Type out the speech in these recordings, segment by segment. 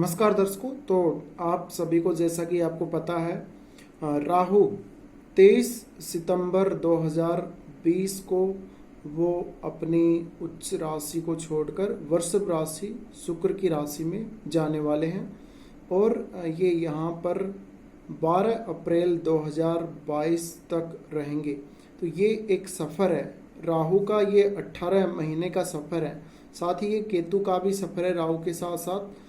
नमस्कार दर्शकों। तो आप सभी को जैसा कि आपको पता है, राहु 23 सितंबर 2020 को वो अपनी उच्च राशि को छोड़कर वृषभ राशि शुक्र की राशि में जाने वाले हैं और ये यहाँ पर 12 अप्रैल 2022 तक रहेंगे। तो ये एक सफ़र है राहु का, ये 18 महीने का सफ़र है। साथ ही ये केतु का भी सफ़र है राहु के साथ साथ।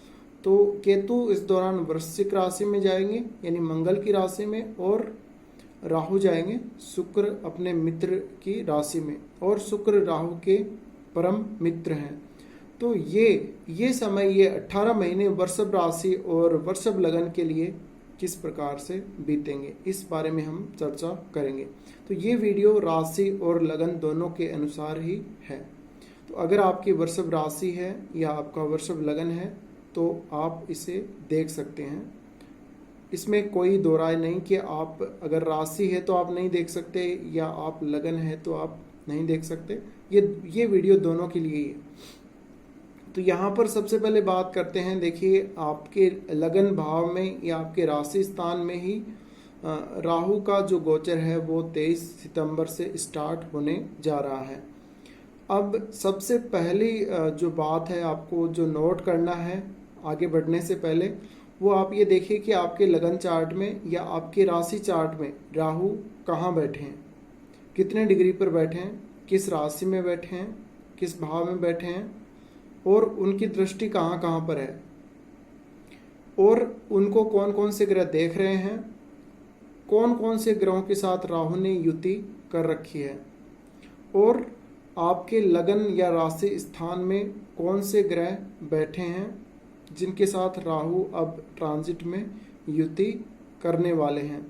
तो केतु इस दौरान वृश्चिक राशि में जाएंगे यानी मंगल की राशि में, और राहु जाएंगे शुक्र अपने मित्र की राशि में, और शुक्र राहु के परम मित्र हैं। तो ये समय, ये 18 महीने वृषभ राशि और वृषभ लगन के लिए किस प्रकार से बीतेंगे, इस बारे में हम चर्चा करेंगे। तो ये वीडियो राशि और लगन दोनों के अनुसार ही है। तो अगर आपकी वृषभ राशि है या आपका वृषभ लगन है तो आप इसे देख सकते हैं। इसमें कोई दो राय नहीं कि आप अगर राशि है तो आप नहीं देख सकते या आप लगन है तो आप नहीं देख सकते। ये वीडियो दोनों के लिए ही है। तो यहाँ पर सबसे पहले बात करते हैं। देखिए, आपके लगन भाव में या आपके राशि स्थान में ही राहु का जो गोचर है वो 23 सितंबर से स्टार्ट होने जा रहा है। अब सबसे पहली जो बात है आपको जो नोट करना है आगे बढ़ने से पहले, वो आप ये देखिए कि आपके लगन चार्ट में या आपके राशि चार्ट में राहु कहाँ बैठे हैं, कितने डिग्री पर बैठे हैं, किस राशि में बैठे हैं, किस भाव में बैठे हैं, और उनकी दृष्टि कहाँ कहाँ पर है, और उनको कौन कौन से ग्रह देख रहे हैं, कौन कौन से ग्रहों के साथ राहु ने युति कर रखी है, और आपके लगन या राशि स्थान में कौन से ग्रह बैठे हैं जिनके साथ राहु अब ट्रांजिट में युति करने वाले हैं।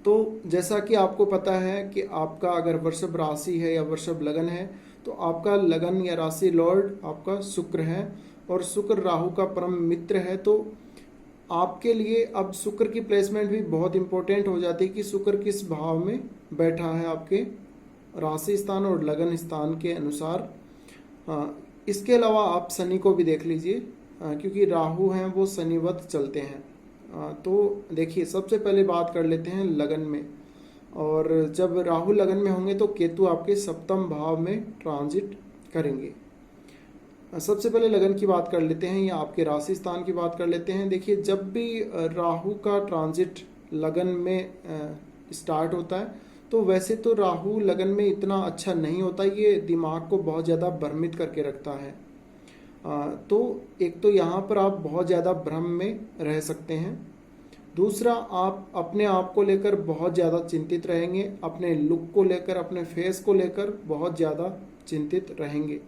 तो जैसा कि आपको पता है कि आपका अगर वृषभ राशि है या वृषभ लगन है तो आपका लगन या राशि लॉर्ड आपका शुक्र है, और शुक्र राहु का परम मित्र है। तो आपके लिए अब शुक्र की प्लेसमेंट भी बहुत इंपॉर्टेंट हो जाती है कि शुक्र किस भाव में बैठा है आपके राशि स्थान और लगन स्थान के अनुसार। इसके अलावा आप शनि को भी देख लीजिए, क्योंकि राहु हैं वो शनिवत चलते हैं। तो देखिए, सबसे पहले बात कर लेते हैं लगन में। और जब राहु लगन में होंगे तो केतु आपके सप्तम भाव में ट्रांजिट करेंगे। सबसे पहले लगन की बात कर लेते हैं या आपके राशि स्थान की बात कर लेते हैं। देखिए, जब भी राहु का ट्रांजिट लगन में स्टार्ट होता है तो वैसे तो राहु लगन में इतना अच्छा नहीं होता, ये दिमाग को बहुत ज़्यादा भ्रमित करके रखता है। तो एक तो यहाँ पर आप बहुत ज़्यादा भ्रम में रह सकते हैं। दूसरा, आप अपने आप को लेकर बहुत ज़्यादा चिंतित रहेंगे, अपने लुक को लेकर, अपने फेस को लेकर बहुत ज़्यादा चिंतित रहेंगे।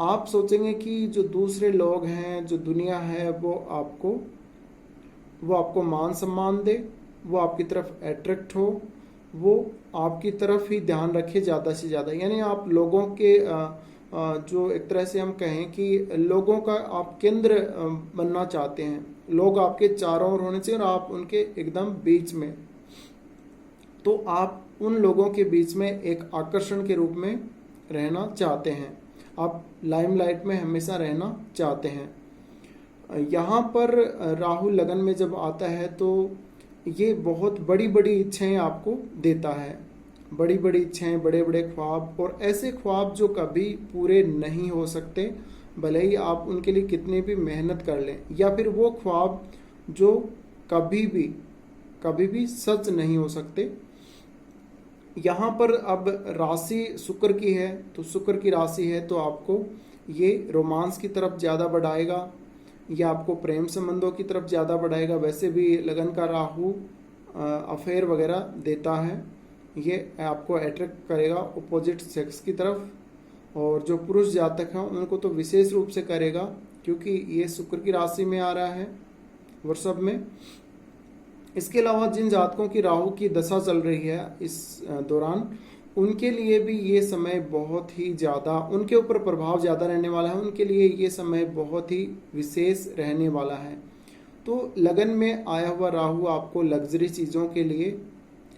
आप सोचेंगे कि जो दूसरे लोग हैं, जो दुनिया है, वो आपको मान सम्मान दे, वो आपकी तरफ अट्रैक्ट हो, वो आपकी तरफ ही ध्यान रखे ज़्यादा से ज़्यादा। यानी आप लोगों के जो एक तरह से हम कहें कि लोगों का आप केंद्र बनना चाहते हैं, लोग आपके चारों ओर होने चाहिए और आप उनके एकदम बीच में। तो आप उन लोगों के बीच में एक आकर्षण के रूप में रहना चाहते हैं, आप लाइमलाइट में हमेशा रहना चाहते हैं। यहाँ पर राहु लगन में जब आता है तो ये बहुत बड़ी बड़ी इच्छाएं आपको देता है, बड़ी बड़ी इच्छाएं, बड़े बड़े ख्वाब, और ऐसे ख्वाब जो कभी पूरे नहीं हो सकते, भले ही आप उनके लिए कितनी भी मेहनत कर लें, या फिर वो ख्वाब जो कभी भी सच नहीं हो सकते। यहाँ पर अब राशि शुक्र की है, तो शुक्र की राशि है तो आपको ये रोमांस की तरफ ज़्यादा बढ़ाएगा या आपको प्रेम संबंधों की तरफ ज़्यादा बढ़ाएगा। वैसे भी लगन का राहु अफेयर वगैरह देता है, ये आपको अट्रैक्ट करेगा अपोजिट सेक्स की तरफ, और जो पुरुष जातक हैं उनको तो विशेष रूप से करेगा क्योंकि ये शुक्र की राशि में आ रहा है वृषभ में। इसके अलावा जिन जातकों की राहु की दशा चल रही है इस दौरान, उनके लिए भी ये समय बहुत ही ज़्यादा, उनके ऊपर प्रभाव ज़्यादा रहने वाला है, उनके लिए ये समय बहुत ही विशेष रहने वाला है। तो लगन में आया हुआ राहु आपको लग्जरी चीज़ों के लिए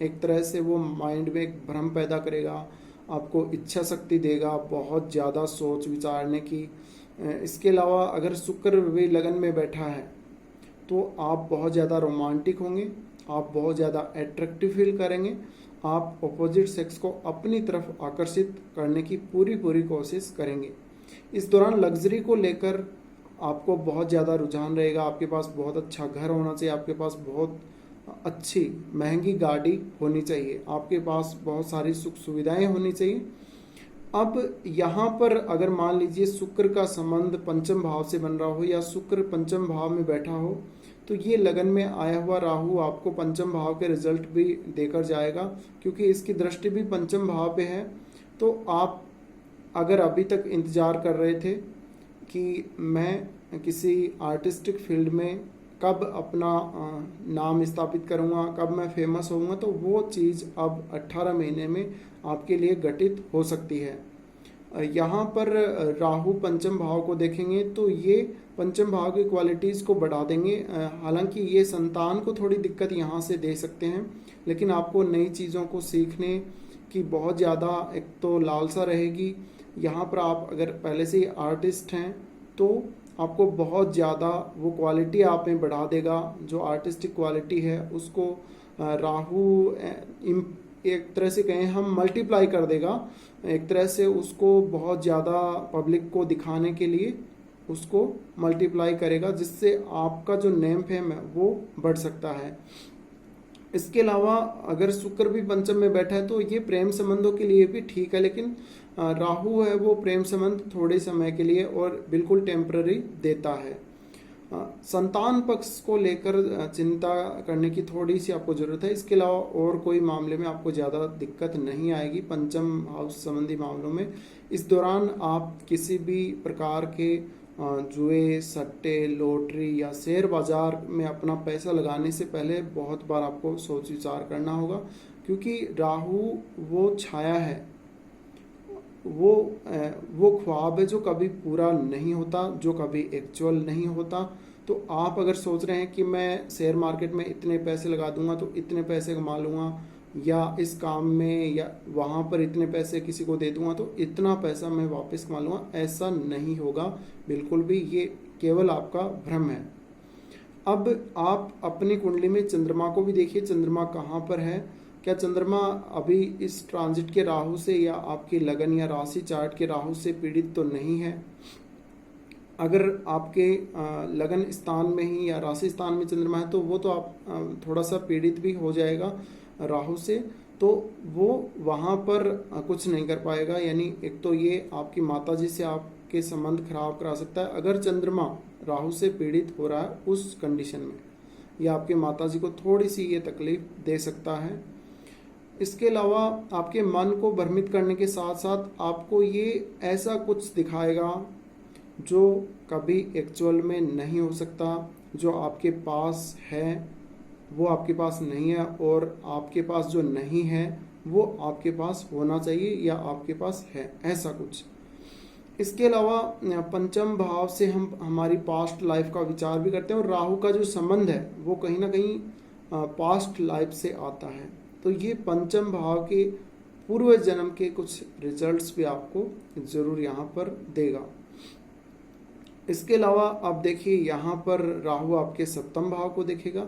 एक तरह से वो माइंड में एक भ्रम पैदा करेगा, आपको इच्छा शक्ति देगा, बहुत ज़्यादा सोच विचारने की, इसके अलावा अगर शुक्र भी लगन में बैठा है तो आप बहुत ज़्यादा रोमांटिक होंगे, आप बहुत ज़्यादा अट्रैक्टिव फील करेंगे, आप अपोजिट सेक्स को अपनी तरफ आकर्षित करने की पूरी पूरी कोशिश करेंगे। इस दौरान लग्जरी को लेकर आपको बहुत ज़्यादा रुझान रहेगा। आपके पास बहुत अच्छा घर होना चाहिए, आपके पास बहुत अच्छी महंगी गाड़ी होनी चाहिए, आपके पास बहुत सारी सुख सुविधाएं होनी चाहिए। अब यहाँ पर अगर मान लीजिए शुक्र का संबंध पंचम भाव से बन रहा हो या शुक्र पंचम भाव में बैठा हो, तो ये लगन में आया हुआ राहु आपको पंचम भाव के रिजल्ट भी देकर जाएगा, क्योंकि इसकी दृष्टि भी पंचम भाव पे है। तो आप अगर अभी तक इंतजार कर रहे थे कि मैं किसी आर्टिस्टिक फील्ड में कब अपना नाम स्थापित करूंगा, कब मैं फेमस होऊंगा, तो वो चीज़ अब 18 महीने में आपके लिए घटित हो सकती है। यहाँ पर राहु पंचम भाव को देखेंगे तो ये पंचम भाव की क्वालिटीज़ को बढ़ा देंगे। हालांकि ये संतान को थोड़ी दिक्कत यहाँ से दे सकते हैं, लेकिन आपको नई चीज़ों को सीखने की बहुत ज़्यादा एक तो लालसा रहेगी। यहाँ पर आप अगर पहले से ही आर्टिस्ट हैं तो आपको बहुत ज़्यादा वो क्वालिटी आप में बढ़ा देगा। जो आर्टिस्टिक क्वालिटी है उसको राहु एक तरह से कहें हम मल्टीप्लाई कर देगा, एक तरह से उसको बहुत ज़्यादा पब्लिक को दिखाने के लिए उसको मल्टीप्लाई करेगा, जिससे आपका जो नेम फेम है वो बढ़ सकता है। इसके अलावा अगर शुक्र भी पंचम में बैठा है तो ये प्रेम संबंधों के लिए भी ठीक है, लेकिन राहु है वो प्रेम संबंध थोड़े समय के लिए और बिल्कुल टेम्पररी देता है। संतान पक्ष को लेकर चिंता करने की थोड़ी सी आपको ज़रूरत है। इसके अलावा और कोई मामले में आपको ज़्यादा दिक्कत नहीं आएगी पंचम हाउस संबंधी मामलों में। इस दौरान आप किसी भी प्रकार के जुए, सट्टे, लॉटरी या शेयर बाजार में अपना पैसा लगाने से पहले बहुत बार आपको सोच विचार करना होगा, क्योंकि राहु वो छाया है, वो ख्वाब है जो कभी पूरा नहीं होता, जो कभी एक्चुअल नहीं होता। तो आप अगर सोच रहे हैं कि मैं शेयर मार्केट में इतने पैसे लगा दूंगा तो इतने पैसे कमा लूँगा, या इस काम में या वहाँ पर इतने पैसे किसी को दे दूंगा तो इतना पैसा मैं वापस कमा लूँगा, ऐसा नहीं होगा बिल्कुल भी। ये केवल आपका भ्रम है। अब आप अपनी कुंडली में चंद्रमा को भी देखिए, चंद्रमा कहाँ पर है। क्या चंद्रमा अभी इस ट्रांजिट के राहु से या आपकी लगन या राशि चार्ट के राहु से पीड़ित तो नहीं है? अगर आपके लगन स्थान में ही या राशि स्थान में चंद्रमा है तो वो तो आप थोड़ा सा पीड़ित भी हो जाएगा राहु से, तो वो वहाँ पर कुछ नहीं कर पाएगा। यानी एक तो ये आपकी माताजी से आपके संबंध खराब करा सकता है अगर चंद्रमा राहु से पीड़ित हो रहा है उस कंडीशन में, या आपके माताजी को थोड़ी सी ये तकलीफ दे सकता है। इसके अलावा आपके मन को भ्रमित करने के साथ साथ आपको ये ऐसा कुछ दिखाएगा जो कभी एक्चुअल में नहीं हो सकता। जो आपके पास है वो आपके पास नहीं है, और आपके पास जो नहीं है वो आपके पास होना चाहिए या आपके पास है, ऐसा कुछ। इसके अलावा पंचम भाव से हम हमारी पास्ट लाइफ का विचार भी करते हैं, और राहु का जो संबंध है वो कहीं ना कहीं पास्ट लाइफ से आता है। तो ये पंचम भाव के पूर्व जन्म के कुछ रिजल्ट्स भी आपको ज़रूर यहाँ पर देगा। इसके अलावा आप देखिए यहाँ पर राहु आपके सप्तम भाव को देखेगा,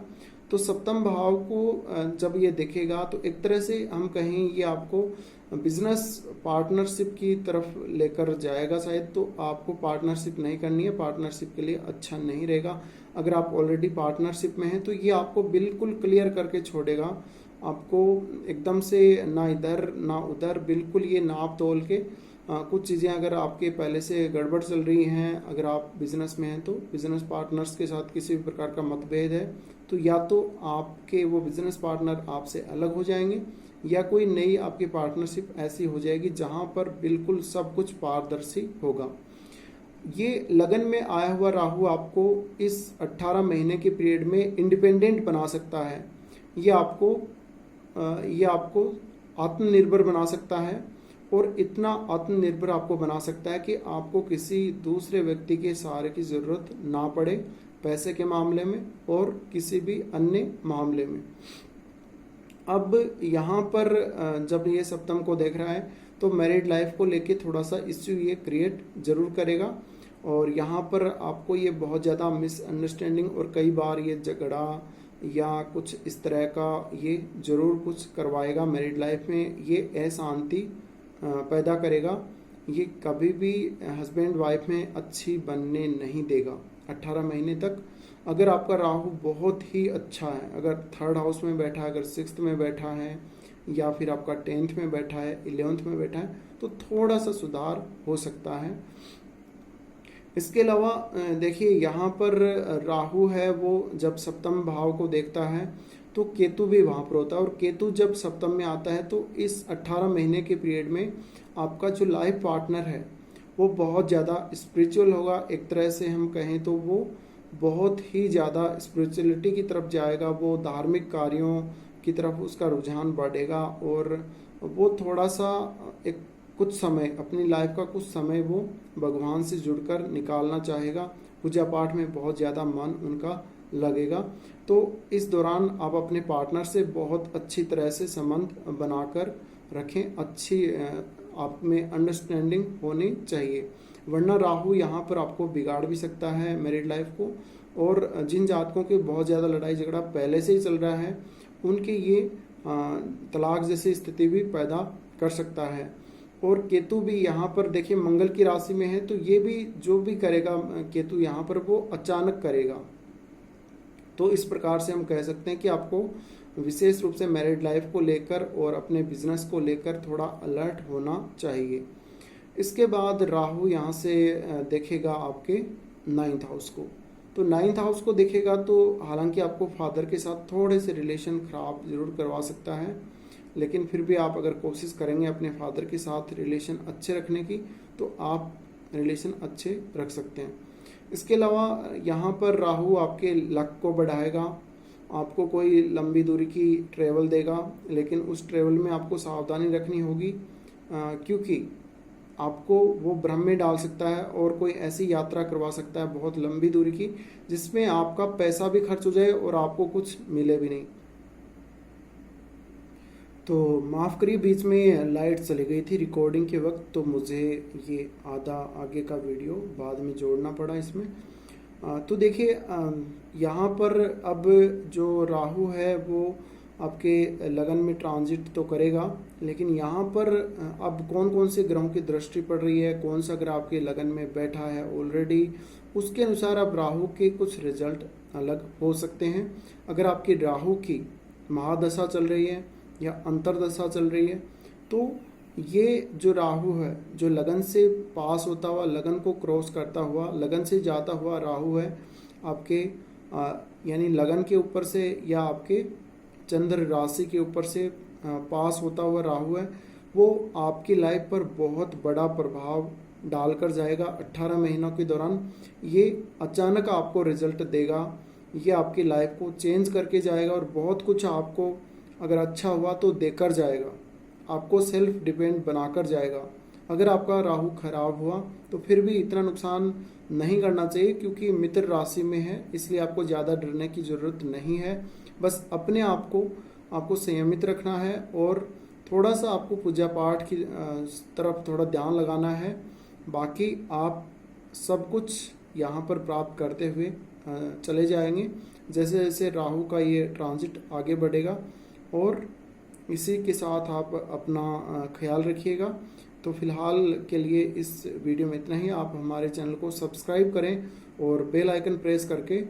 तो सप्तम भाव को जब ये देखेगा तो एक तरह से हम कहें ये आपको बिजनेस पार्टनरशिप की तरफ लेकर जाएगा शायद। तो आपको पार्टनरशिप नहीं करनी है, पार्टनरशिप के लिए अच्छा नहीं रहेगा। अगर आप ऑलरेडी पार्टनरशिप में हैं तो ये आपको बिल्कुल क्लियर करके छोड़ेगा, आपको एकदम से ना इधर ना उधर, बिल्कुल ये नाप तोल के कुछ चीज़ें अगर आपके पहले से गड़बड़ चल रही हैं, अगर आप बिजनेस में हैं तो बिजनेस पार्टनर्स के साथ किसी भी प्रकार का मतभेद है तो या तो आपके वो बिजनेस पार्टनर आपसे अलग हो जाएंगे या कोई नई आपकी पार्टनरशिप ऐसी हो जाएगी जहां पर बिल्कुल सब कुछ पारदर्शी होगा। ये लगन में आया हुआ राहु आपको इस 18 महीने के पीरियड में इंडिपेंडेंट बना सकता है। ये आपको आत्मनिर्भर बना सकता है, और इतना आत्मनिर्भर आपको बना सकता है कि आपको किसी दूसरे व्यक्ति के सहारे की ज़रूरत ना पड़े, पैसे के मामले में और किसी भी अन्य मामले में। अब यहाँ पर जब ये सप्तम को देख रहा है तो मैरिड लाइफ को लेके थोड़ा सा इश्यू ये क्रिएट जरूर करेगा, और यहाँ पर आपको ये बहुत ज़्यादा मिसअंडरस्टैंडिंग और कई बार ये झगड़ा या कुछ इस तरह का ये ज़रूर कुछ करवाएगा मैरिड लाइफ में। ये अशांति पैदा करेगा। ये कभी भी हस्बैंड वाइफ में अच्छी बनने नहीं देगा 18 महीने तक। अगर आपका राहु बहुत ही अच्छा है, अगर 3rd हाउस में बैठा है, अगर 6th में बैठा है, या फिर आपका 10th में बैठा है, 11th में बैठा है, तो थोड़ा सा सुधार हो सकता है। इसके अलावा देखिए यहाँ पर राहु है वो जब सप्तम भाव को देखता है तो केतु भी वहाँ पर होता है, और केतु जब सप्तम में आता है तो इस 18 महीने के पीरियड में आपका जो लाइफ पार्टनर है वो बहुत ज़्यादा स्पिरिचुअल होगा। एक तरह से हम कहें तो वो बहुत ही ज़्यादा स्पिरिचुअलिटी की तरफ जाएगा, वो धार्मिक कार्यों की तरफ उसका रुझान बढ़ेगा, और वो थोड़ा सा एक कुछ समय अपनी लाइफ का कुछ समय वो भगवान से जुड़कर निकालना चाहेगा। पूजा पाठ में बहुत ज़्यादा मन उनका लगेगा। तो इस दौरान आप अपने पार्टनर से बहुत अच्छी तरह से संबंध बनाकर रखें, अच्छी आप में अंडरस्टैंडिंग होनी चाहिए, वरना राहु यहाँ पर आपको बिगाड़ भी सकता है मैरिड लाइफ को। और जिन जातकों के बहुत ज़्यादा लड़ाई झगड़ा पहले से ही चल रहा है उनके ये तलाक जैसी स्थिति भी पैदा कर सकता है। और केतु भी यहाँ पर देखिए मंगल की राशि में है, तो ये भी जो भी करेगा केतु यहाँ पर वो अचानक करेगा। तो इस प्रकार से हम कह सकते हैं कि आपको विशेष रूप से मैरिड लाइफ को लेकर और अपने बिजनेस को लेकर थोड़ा अलर्ट होना चाहिए। इसके बाद राहु यहाँ से देखेगा आपके 9th हाउस को। तो 9th हाउस को देखेगा तो हालांकि आपको फादर के साथ थोड़े से रिलेशन खराब जरूर करवा सकता है, लेकिन फिर भी आप अगर कोशिश करेंगे अपने फादर के साथ रिलेशन अच्छे रखने की तो आप रिलेशन अच्छे रख सकते हैं। इसके अलावा यहाँ पर राहु आपके लक को बढ़ाएगा, आपको कोई लंबी दूरी की ट्रेवल देगा, लेकिन उस ट्रेवल में आपको सावधानी रखनी होगी क्योंकि आपको वो भ्रम में डाल सकता है और कोई ऐसी यात्रा करवा सकता है बहुत लंबी दूरी की जिसमें आपका पैसा भी खर्च हो जाए और आपको कुछ मिले भी नहीं। तो माफ़ करिए बीच में लाइट चली गई थी रिकॉर्डिंग के वक्त, तो मुझे ये आधा आगे का वीडियो बाद में जोड़ना पड़ा इसमें। तो देखिए यहाँ पर अब जो राहु है वो आपके लगन में ट्रांजिट तो करेगा, लेकिन यहाँ पर अब कौन कौन से ग्रहों की दृष्टि पड़ रही है, कौन सा ग्रह आपके लगन में बैठा है ऑलरेडी, उसके अनुसार अब राहु के कुछ रिजल्ट अलग हो सकते हैं। अगर आपकी राहु की महादशा चल रही है या अंतरदशा चल रही है तो ये जो राहु है जो लगन से पास होता हुआ, लगन को क्रॉस करता हुआ, लगन से जाता हुआ राहु है आपके यानी लगन के ऊपर से या आपके चंद्र राशि के ऊपर से पास होता हुआ राहु है, वो आपकी लाइफ पर बहुत बड़ा प्रभाव डालकर जाएगा 18 महीनों के दौरान। ये अचानक आपको रिजल्ट देगा, ये आपकी लाइफ को चेंज करके जाएगा और बहुत कुछ आपको अगर अच्छा हुआ तो देकर जाएगा, आपको सेल्फ डिपेंड बनाकर जाएगा। अगर आपका राहु खराब हुआ तो फिर भी इतना नुकसान नहीं करना चाहिए क्योंकि मित्र राशि में है, इसलिए आपको ज़्यादा डरने की ज़रूरत नहीं है। बस अपने आप को आपको संयमित रखना है और थोड़ा सा आपको पूजा पाठ की तरफ थोड़ा ध्यान लगाना है। बाकी आप सब कुछ यहाँ पर प्राप्त करते हुए चले जाएंगे जैसे जैसे राहु का ये ट्रांजिट आगे बढ़ेगा। और इसी के साथ आप अपना ख्याल रखिएगा। तो फिलहाल के लिए इस वीडियो में इतना ही। आप हमारे चैनल को सब्सक्राइब करें और बेल आइकन प्रेस करके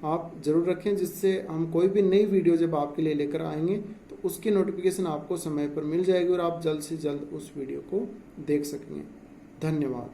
आप ज़रूर रखें, जिससे हम कोई भी नई वीडियो जब आपके लिए लेकर आएंगे तो उसकी नोटिफिकेशन आपको समय पर मिल जाएगी और आप जल्द से जल्द उस वीडियो को देख सकेंगे। धन्यवाद।